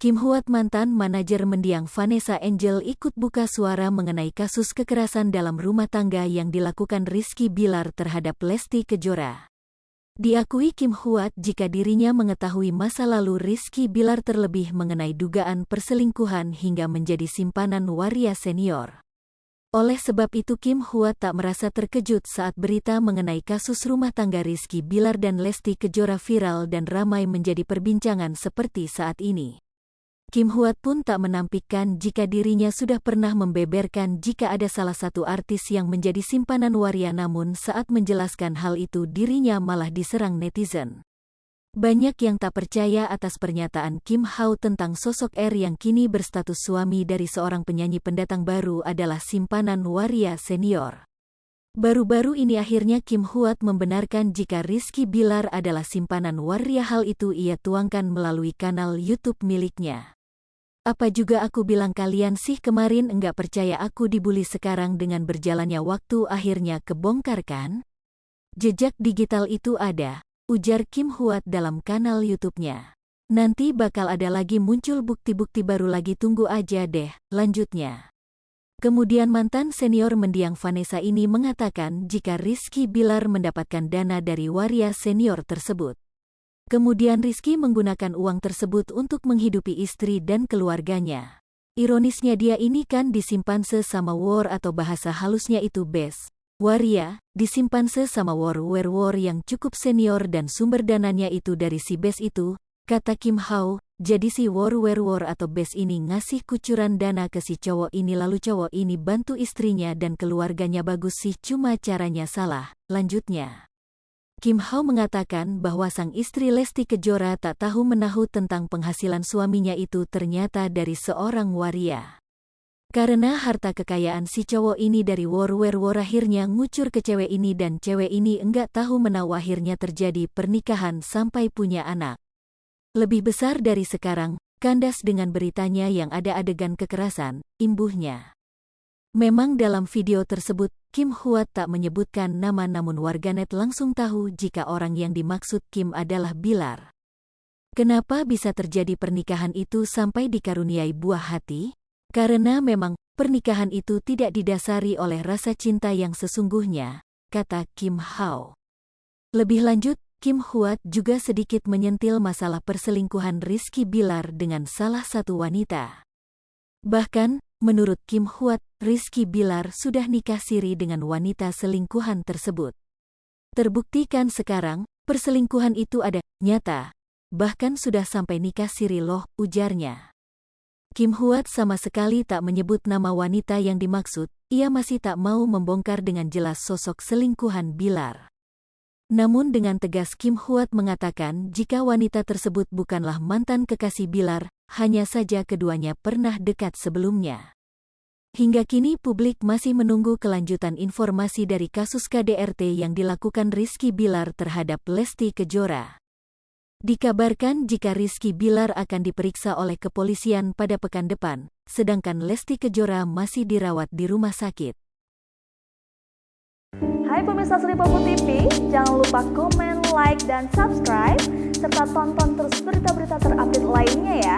Kim Huat, mantan manajer mendiang Vanessa Angel, ikut buka suara mengenai kasus kekerasan dalam rumah tangga yang dilakukan Rizky Bilar terhadap Lesti Kejora. Diakui Kim Huat jika dirinya mengetahui masa lalu Rizky Bilar, terlebih mengenai dugaan perselingkuhan hingga menjadi simpanan waria senior. Oleh sebab itu, Kim Huat tak merasa terkejut saat berita mengenai kasus rumah tangga Rizky Bilar dan Lesti Kejora viral dan ramai menjadi perbincangan seperti saat ini. Kim Huat pun tak menampikkan jika dirinya sudah pernah membeberkan jika ada salah satu artis yang menjadi simpanan waria, namun saat menjelaskan hal itu dirinya malah diserang netizen. Banyak yang tak percaya atas pernyataan Kim Huat tentang sosok R yang kini berstatus suami dari seorang penyanyi pendatang baru adalah simpanan waria senior. Baru-baru ini akhirnya Kim Huat membenarkan jika Rizky Bilar adalah simpanan waria. Hal itu ia tuangkan melalui kanal YouTube miliknya. "Apa juga aku bilang kalian sih, kemarin enggak percaya aku dibully, sekarang dengan berjalannya waktu akhirnya kebongkar kan? Jejak digital itu ada," ujar Kim Huat dalam kanal YouTube-nya. "Nanti bakal ada lagi muncul bukti-bukti baru lagi, tunggu aja deh," lanjutnya. Kemudian mantan senior mendiang Vanessa ini mengatakan jika Rizky Bilar mendapatkan dana dari waria senior tersebut. Kemudian Rizky menggunakan uang tersebut untuk menghidupi istri dan keluarganya. Ironisnya dia ini kan disimpan sesama war, atau bahasa halusnya itu bes. Waria, disimpan sesama war yang cukup senior dan sumber dananya itu dari si bes itu, kata Kim Huat. Jadi si war atau bes ini ngasih kucuran dana ke si cowok ini, lalu cowok ini bantu istrinya dan keluarganya. Bagus sih, cuma caranya salah, lanjutnya. Kim Huat mengatakan bahwa sang istri Lesti Kejora tak tahu menahu tentang penghasilan suaminya itu ternyata dari seorang waria. Karena harta kekayaan si cowok ini dari war akhirnya ngucur ke cewek ini dan cewek ini enggak tahu menahu, akhirnya terjadi pernikahan sampai punya anak. Lebih besar dari sekarang, kandas dengan beritanya yang ada adegan kekerasan, imbuhnya. Memang dalam video tersebut, Kim Huat tak menyebutkan nama, namun warganet langsung tahu jika orang yang dimaksud Kim adalah Bilar. Kenapa bisa terjadi pernikahan itu sampai dikaruniai buah hati? Karena memang pernikahan itu tidak didasari oleh rasa cinta yang sesungguhnya, kata Kim Huat. Lebih lanjut, Kim Huat juga sedikit menyentil masalah perselingkuhan Rizky Bilar dengan salah satu wanita. Bahkan, menurut Kim Huat, Rizky Bilar sudah nikah siri dengan wanita selingkuhan tersebut. Terbuktikan sekarang, perselingkuhan itu ada, nyata. Bahkan sudah sampai nikah siri loh, ujarnya. Kim Huat sama sekali tak menyebut nama wanita yang dimaksud, ia masih tak mau membongkar dengan jelas sosok selingkuhan Bilar. Namun dengan tegas Kim Huat mengatakan jika wanita tersebut bukanlah mantan kekasih Bilar, hanya saja keduanya pernah dekat sebelumnya. Hingga kini publik masih menunggu kelanjutan informasi dari kasus KDRT yang dilakukan Rizky Bilar terhadap Lesti Kejora. Dikabarkan jika Rizky Bilar akan diperiksa oleh kepolisian pada pekan depan, sedangkan Lesti Kejora masih dirawat di rumah sakit. Hai pemirsa Sri Popo TV, jangan lupa komen, like, dan subscribe, serta tonton terus berita-berita terupdate lainnya ya.